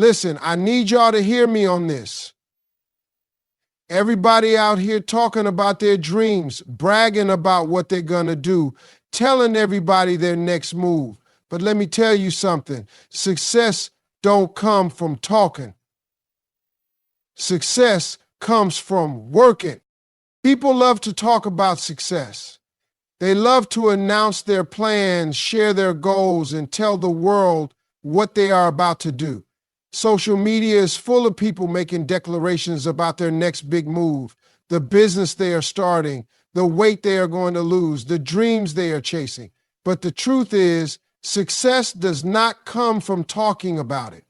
Listen, I need y'all to hear me on this. Everybody out here talking about their dreams, bragging about what they're going to do, telling everybody their next move. But let me tell you something. Success don't come from talking. Success comes from working. People love to talk about success. They love to announce their plans, share their goals, and tell the world what they are about to do. Social media is full of people making declarations about their next big move, the business they are starting, the weight they are going to lose, the dreams they are chasing. But the truth is, success does not come from talking about it.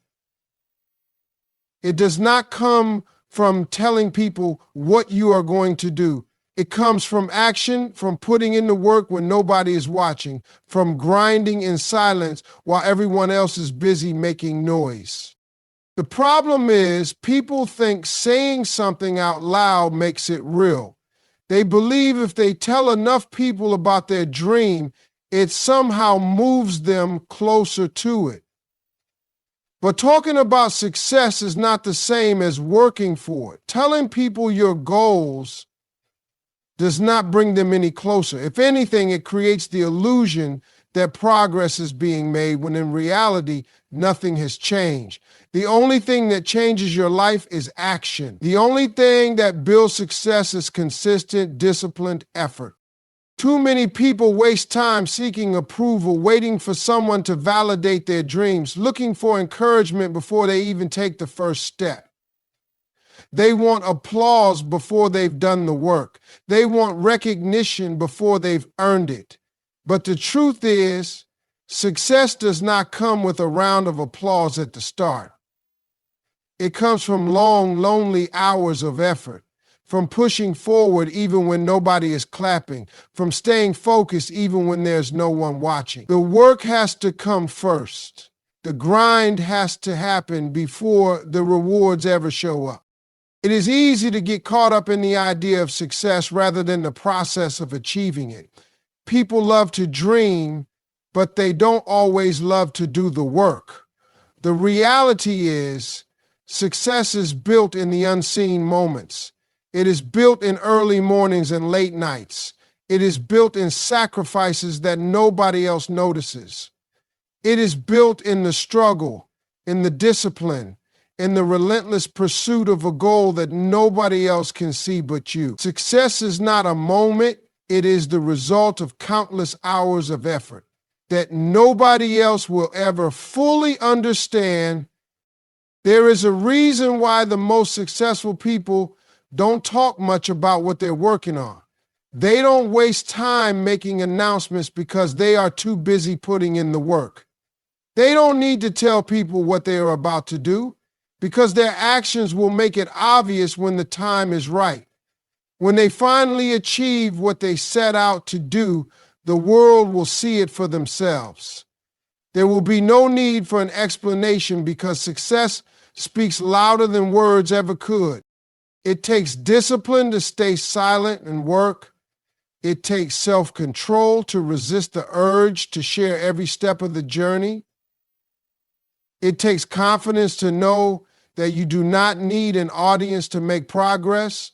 It does not come from telling people what you are going to do. It comes from action, from putting in the work when nobody is watching, from grinding in silence while everyone else is busy making noise. The problem is people think saying something out loud makes it real. They believe if they tell enough people about their dream, it somehow moves them closer to it. But talking about success is not the same as working for it. Telling people your goals does not bring them any closer. If anything, it creates the illusion that progress is being made when in reality, nothing has changed. The only thing that changes your life is action. The only thing that builds success is consistent, disciplined effort. Too many people waste time seeking approval, waiting for someone to validate their dreams, looking for encouragement before they even take the first step. They want applause before they've done the work. They want recognition before they've earned it. But the truth is, success does not come with a round of applause at the start. It comes from long, lonely hours of effort, from pushing forward even when nobody is clapping, from staying focused even when there's no one watching. The work has to come first. The grind has to happen before the rewards ever show up. It is easy to get caught up in the idea of success rather than the process of achieving it. People love to dream, but they don't always love to do the work. The reality is, success is built in the unseen moments. It is built in early mornings and late nights. It is built in sacrifices that nobody else notices. It is built in the struggle, in the discipline, in the relentless pursuit of a goal that nobody else can see but you. Success is not a moment, it is the result of countless hours of effort that nobody else will ever fully understand. There is a reason why the most successful people don't talk much about what they're working on. They don't waste time making announcements because they are too busy putting in the work. They don't need to tell people what they are about to do because their actions will make it obvious when the time is right. When they finally achieve what they set out to do, the world will see it for themselves. There will be no need for an explanation because success speaks louder than words ever could. It takes discipline to stay silent and work. It takes self-control to resist the urge to share every step of the journey. It takes confidence to know that you do not need an audience to make progress.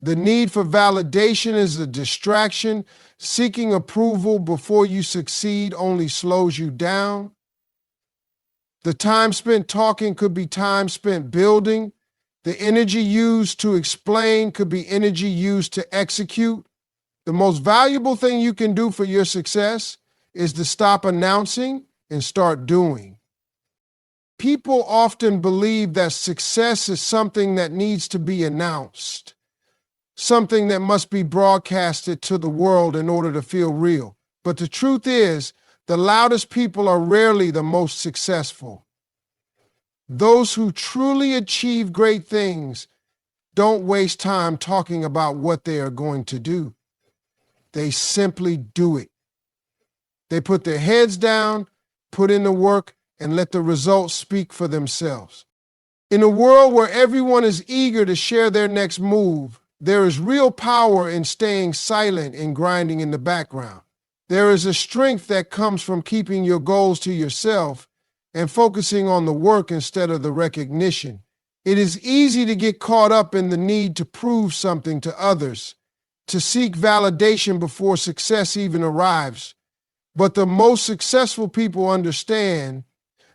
The need for validation is a distraction. Seeking approval before you succeed only slows you down. The time spent talking could be time spent building. The energy used to explain could be energy used to execute. The most valuable thing you can do for your success is to stop announcing and start doing. People often believe that success is something that needs to be announced, something that must be broadcasted to the world in order to feel real. But the truth is, the loudest people are rarely the most successful. Those who truly achieve great things don't waste time talking about what they are going to do. They simply do it. They put their heads down, put in the work, and let the results speak for themselves. In a world where everyone is eager to share their next move, there is real power in staying silent and grinding in the background. There is a strength that comes from keeping your goals to yourself and focusing on the work instead of the recognition. It is easy to get caught up in the need to prove something to others, to seek validation before success even arrives. But the most successful people understand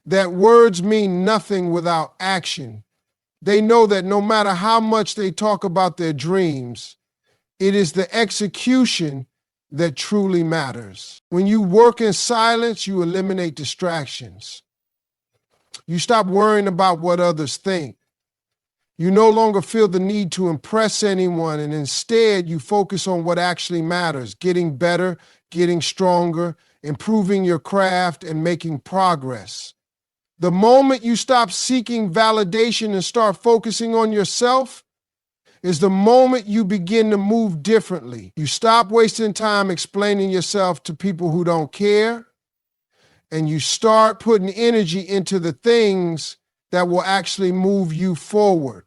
that words mean nothing without action. They know that no matter how much they talk about their dreams, it is the execution that truly matters. When you work in silence, you eliminate distractions. You stop worrying about what others think. You no longer feel the need to impress anyone, and instead you focus on what actually matters, getting better, getting stronger, improving your craft, and making progress. The moment you stop seeking validation and start focusing on yourself is the moment you begin to move differently. You stop wasting time explaining yourself to people who don't care, and you start putting energy into the things that will actually move you forward.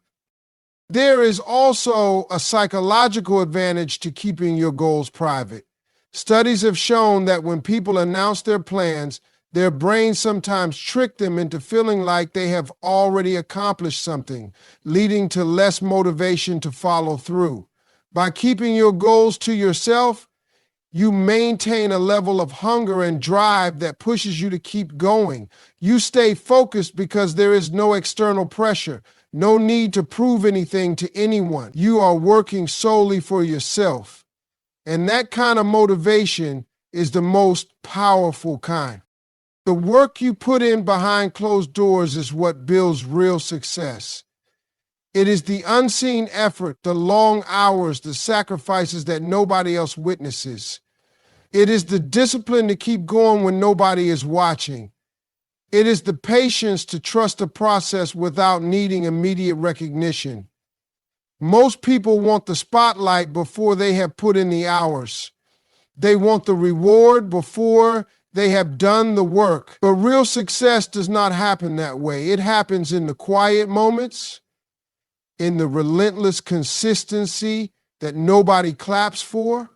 There is also a psychological advantage to keeping your goals private. Studies have shown that when people announce their plans, their brains sometimes trick them into feeling like they have already accomplished something, leading to less motivation to follow through. By keeping your goals to yourself, you maintain a level of hunger and drive that pushes you to keep going. You stay focused because there is no external pressure, no need to prove anything to anyone. You are working solely for yourself. And that kind of motivation is the most powerful kind. The work you put in behind closed doors is what builds real success. It is the unseen effort, the long hours, the sacrifices that nobody else witnesses. It is the discipline to keep going when nobody is watching. It is the patience to trust the process without needing immediate recognition. Most people want the spotlight before they have put in the hours. They want the reward before they have done the work. But real success does not happen that way. It happens in the quiet moments, in the relentless consistency that nobody claps for.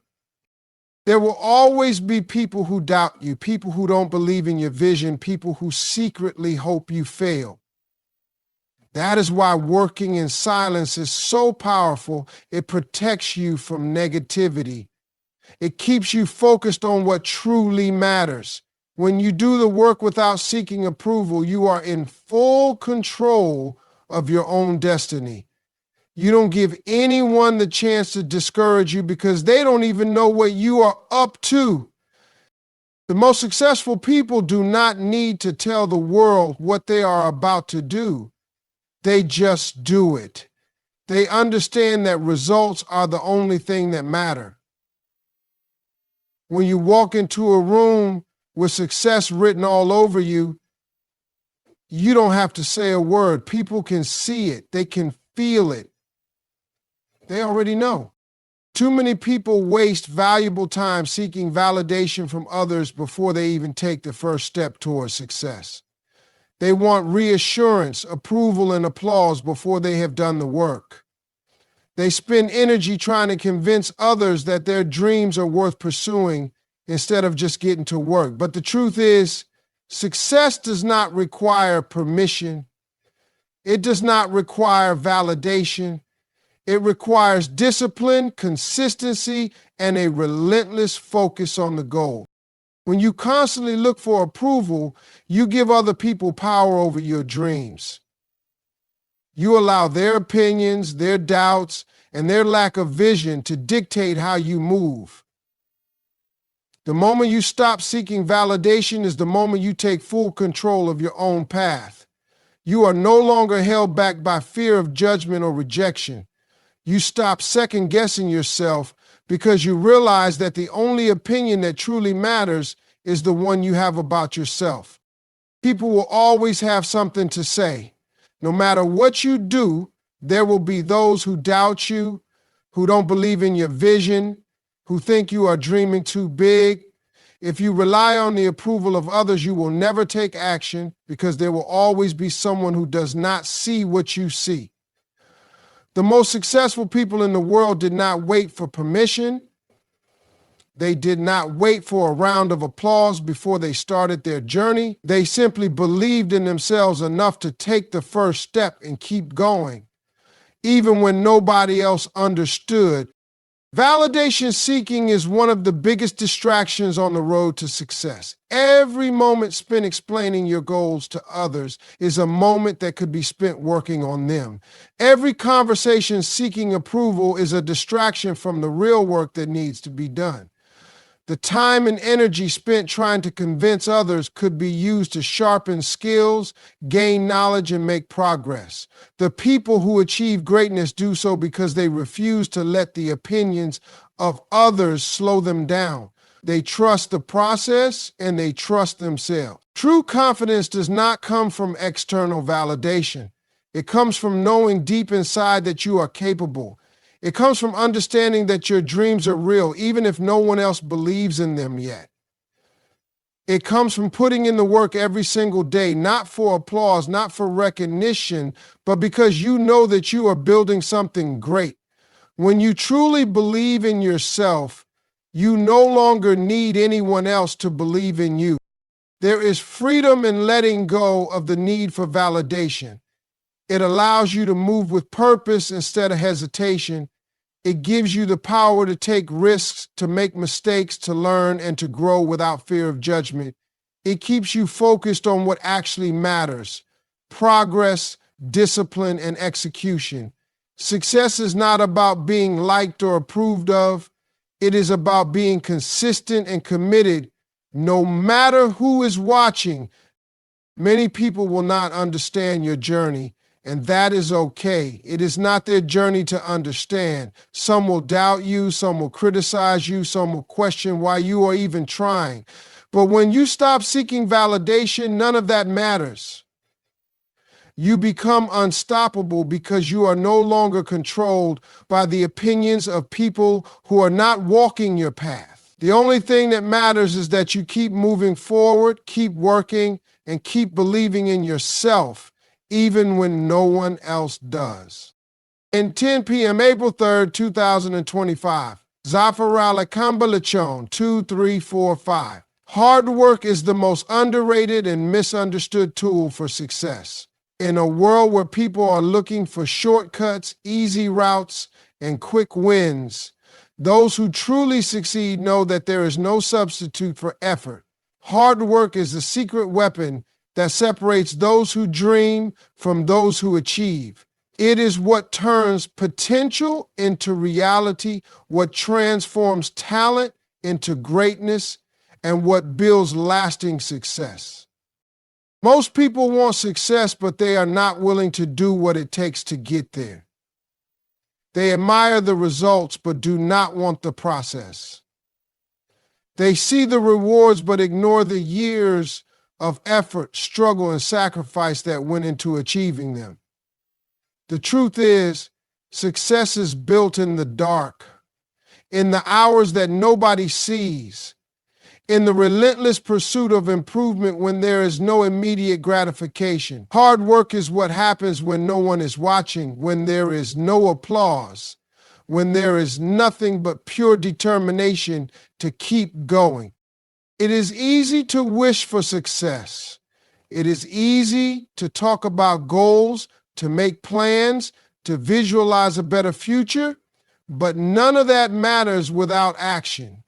There will always be people who doubt you, people who don't believe in your vision, people who secretly hope you fail. That is why working in silence is so powerful. It protects you from negativity. It keeps you focused on what truly matters. When you do the work without seeking approval, you are in full control of your own destiny. You don't give anyone the chance to discourage you because they don't even know what you are up to. The most successful people do not need to tell the world what they are about to do. They just do it. They understand that results are the only thing that matter. When you walk into a room with success written all over you, you don't have to say a word. People can see it. They can feel it. They already know. Too many people waste valuable time seeking validation from others before they even take the first step towards success. They want reassurance, approval, and applause before they have done the work. They spend energy trying to convince others that their dreams are worth pursuing instead of just getting to work. But the truth is, success does not require permission. It does not require validation. It requires discipline, consistency, and a relentless focus on the goal. When you constantly look for approval, you give other people power over your dreams. You allow their opinions, their doubts, and their lack of vision to dictate how you move. The moment you stop seeking validation is the moment you take full control of your own path. You are no longer held back by fear of judgment or rejection. You stop second-guessing yourself because you realize that the only opinion that truly matters is the one you have about yourself. People will always have something to say. No matter what you do, there will be those who doubt you, who don't believe in your vision, who think you are dreaming too big. If you rely on the approval of others, you will never take action because there will always be someone who does not see what you see. The most successful people in the world did not wait for permission. They did not wait for a round of applause before they started their journey. They simply believed in themselves enough to take the first step and keep going, even when nobody else understood. Validation seeking is one of the biggest distractions on the road to success. Every moment spent explaining your goals to others is a moment that could be spent working on them. Every conversation seeking approval is a distraction from the real work that needs to be done. The time and energy spent trying to convince others could be used to sharpen skills, gain knowledge, and make progress. The people who achieve greatness do so because they refuse to let the opinions of others slow them down. They trust the process and they trust themselves. True confidence does not come from external validation. It comes from knowing deep inside that you are capable. It comes from understanding that your dreams are real, even if no one else believes in them yet. It comes from putting in the work every single day, not for applause, not for recognition, but because you know that you are building something great. When you truly believe in yourself, you no longer need anyone else to believe in you. There is freedom in letting go of the need for validation. It allows you to move with purpose instead of hesitation. It gives you the power to take risks, to make mistakes, to learn, and to grow without fear of judgment. It keeps you focused on what actually matters: progress, discipline, and execution. Success is not about being liked or approved of. It is about being consistent and committed, no matter who is watching. Many people will not understand your journey, and that is okay. It is not their journey to understand. Some will doubt you, some will criticize you, some will question why you are even trying. But when you stop seeking validation, none of that matters. You become unstoppable because you are no longer controlled by the opinions of people who are not walking your path. The only thing that matters is that you keep moving forward, keep working, and keep believing in yourself, even when no one else does. In 10 p.m., April 3rd, 2025, Zafarala Kambalachon 2345. Hard work is the most underrated and misunderstood tool for success. In a world where people are looking for shortcuts, easy routes, and quick wins, those who truly succeed know that there is no substitute for effort. Hard work is the secret weapon that separates those who dream from those who achieve. It is what turns potential into reality, what transforms talent into greatness, and what builds lasting success. Most people want success, but they are not willing to do what it takes to get there. They admire the results, but do not want the process. They see the rewards, but ignore the years of effort, struggle, and sacrifice that went into achieving them. The truth is, success is built in the dark, in the hours that nobody sees, in the relentless pursuit of improvement when there is no immediate gratification. Hard work is what happens when no one is watching, when there is no applause, when there is nothing but pure determination to keep going. It is easy to wish for success. It is easy to talk about goals, to make plans, to visualize a better future, but none of that matters without action.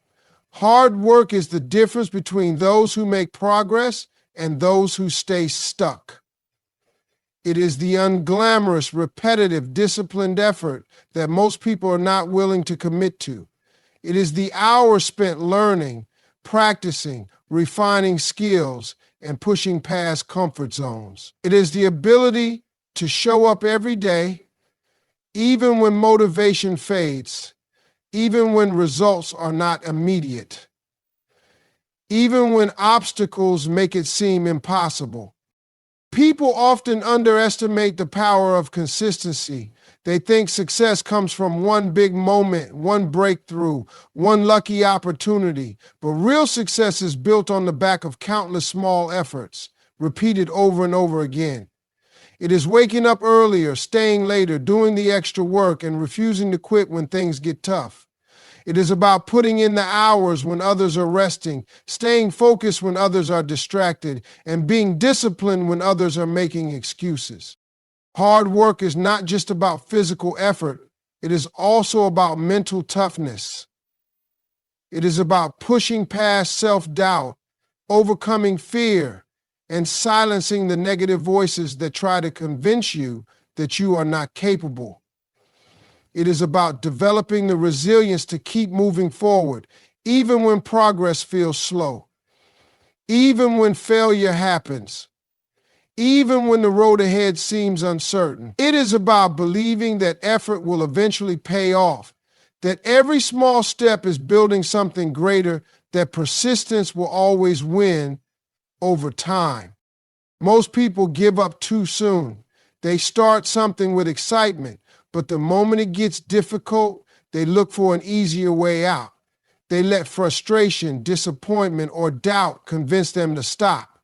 Hard work is the difference between those who make progress and those who stay stuck. It is the unglamorous, repetitive, disciplined effort that most people are not willing to commit to. It is the hours spent learning, practicing, refining skills, and pushing past comfort zones. It is the ability to show up every day, even when motivation fades, even when results are not immediate, even when obstacles make it seem impossible. People often underestimate the power of consistency. They think success comes from one big moment, one breakthrough, one lucky opportunity. But real success is built on the back of countless small efforts, repeated over and over again. It is waking up earlier, staying later, doing the extra work, and refusing to quit when things get tough. It is about putting in the hours when others are resting, staying focused when others are distracted, and being disciplined when others are making excuses. Hard work is not just about physical effort. It is also about mental toughness. It is about pushing past self-doubt, overcoming fear, and silencing the negative voices that try to convince you that you are not capable. It is about developing the resilience to keep moving forward, even when progress feels slow, even when failure happens, even when the road ahead seems uncertain. It is about believing that effort will eventually pay off, that every small step is building something greater, that persistence will always win over time. Most people give up too soon. They start something with excitement, but the moment it gets difficult, they look for an easier way out. They let frustration, disappointment, or doubt convince them to stop.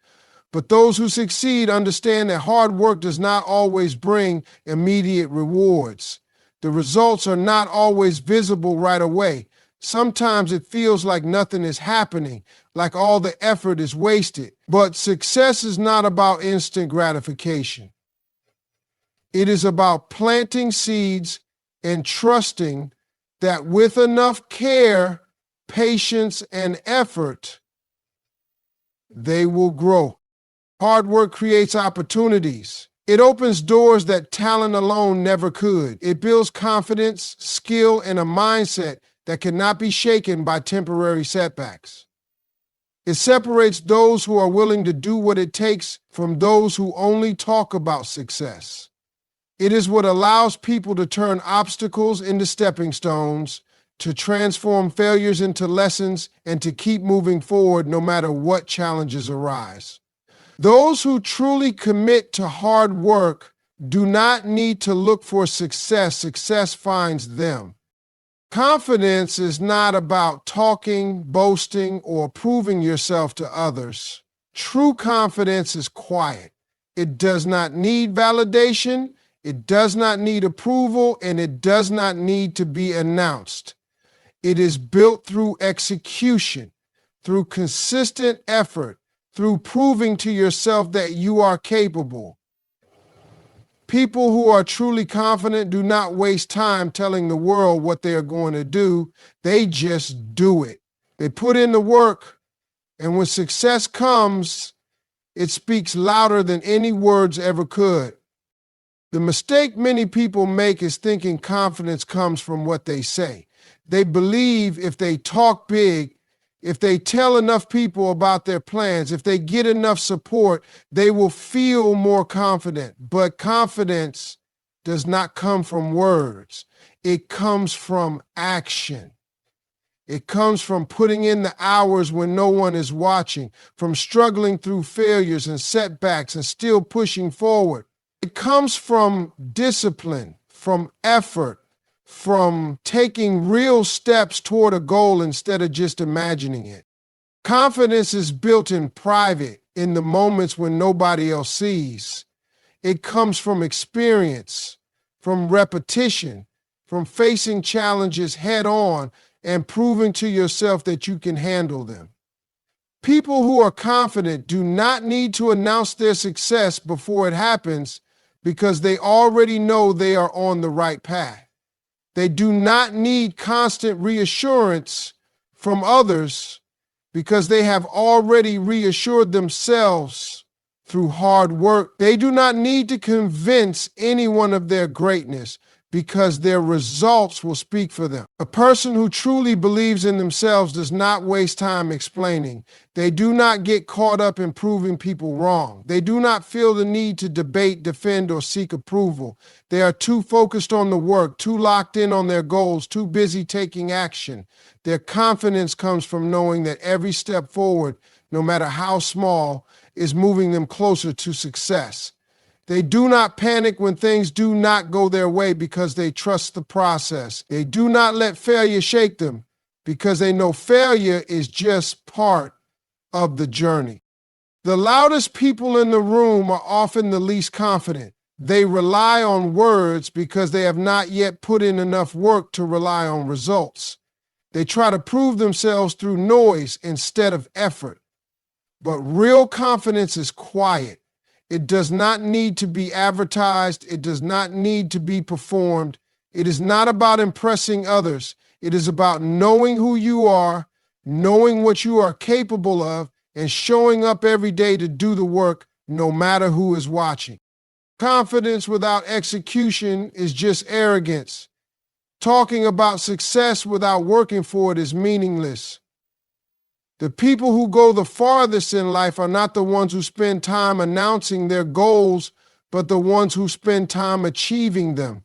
But those who succeed understand that hard work does not always bring immediate rewards. The results are not always visible right away. Sometimes it feels like nothing is happening, like all the effort is wasted. But success is not about instant gratification. It is about planting seeds and trusting that with enough care, patience, and effort, they will grow. Hard work creates opportunities. It opens doors that talent alone never could. It builds confidence, skill, and a mindset that cannot be shaken by temporary setbacks. It separates those who are willing to do what it takes from those who only talk about success. It is what allows people to turn obstacles into stepping stones, to transform failures into lessons, and to keep moving forward no matter what challenges arise. Those who truly commit to hard work do not need to look for success. Success finds them. Confidence is not about talking, boasting, or proving yourself to others. True confidence is quiet. It does not need validation, it does not need approval, and it does not need to be announced. It is built through execution, through consistent effort, through proving to yourself that you are capable. People who are truly confident do not waste time telling the world what they are going to do. They just do it. They put in the work, and when success comes, it speaks louder than any words ever could. The mistake many people make is thinking confidence comes from what they say. They believe if they talk big, if they tell enough people about their plans, if they get enough support, they will feel more confident. But confidence does not come from words. It comes from action. It comes from putting in the hours when no one is watching, from struggling through failures and setbacks and still pushing forward. It comes from discipline, from effort, from taking real steps toward a goal instead of just imagining it. Confidence is built in private, in the moments when nobody else sees. It comes from experience, from repetition, from facing challenges head on and proving to yourself that you can handle them. People who are confident do not need to announce their success before it happens because they already know they are on the right path. They do not need constant reassurance from others because they have already reassured themselves through hard work. They do not need to convince anyone of their greatness because their results will speak for them. A person who truly believes in themselves does not waste time explaining. They do not get caught up in proving people wrong. They do not feel the need to debate, defend, or seek approval. They are too focused on the work, too locked in on their goals, too busy taking action. Their confidence comes from knowing that every step forward, no matter how small, is moving them closer to success. They do not panic when things do not go their way because they trust the process. They do not let failure shake them because they know failure is just part of the journey. The loudest people in the room are often the least confident. They rely on words because they have not yet put in enough work to rely on results. They try to prove themselves through noise instead of effort. But real confidence is quiet. It does not need to be advertised. It does not need to be performed. It is not about impressing others. It is about knowing who you are, knowing what you are capable of, and showing up every day to do the work no matter who is watching. Confidence without execution is just arrogance. Talking about success without working for it is meaningless. The people who go the farthest in life are not the ones who spend time announcing their goals, but the ones who spend time achieving them.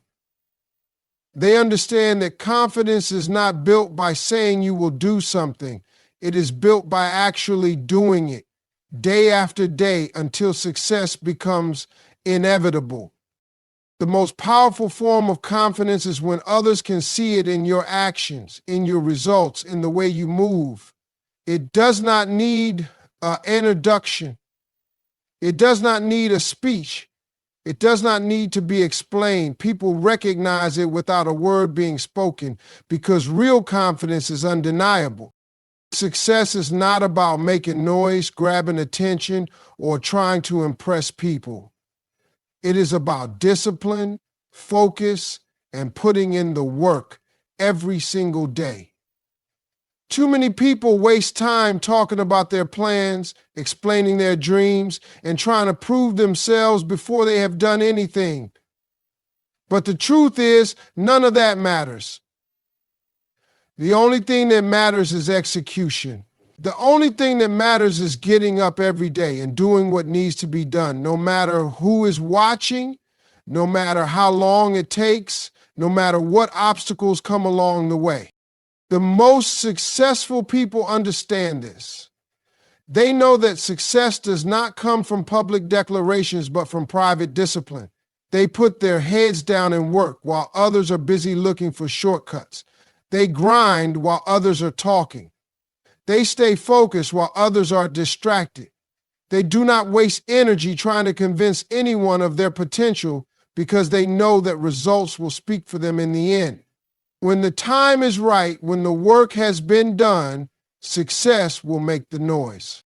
They understand that confidence is not built by saying you will do something. It is built by actually doing it, day after day, until success becomes inevitable. The most powerful form of confidence is when others can see it in your actions, in your results, in the way you move. It does not need an introduction. It does not need a speech. It does not need to be explained. People recognize it without a word being spoken because real confidence is undeniable. Success is not about making noise, grabbing attention, or trying to impress people. It is about discipline, focus, and putting in the work every single day. Too many people waste time talking about their plans, explaining their dreams, and trying to prove themselves before they have done anything. But the truth is, none of that matters. The only thing that matters is execution. The only thing that matters is getting up every day and doing what needs to be done, no matter who is watching, no matter how long it takes, no matter what obstacles come along the way. The most successful people understand this. They know that success does not come from public declarations, but from private discipline. They put their heads down and work while others are busy looking for shortcuts. They grind while others are talking. They stay focused while others are distracted. They do not waste energy trying to convince anyone of their potential because they know that results will speak for them in the end. When the time is right, when the work has been done, success will make the noise.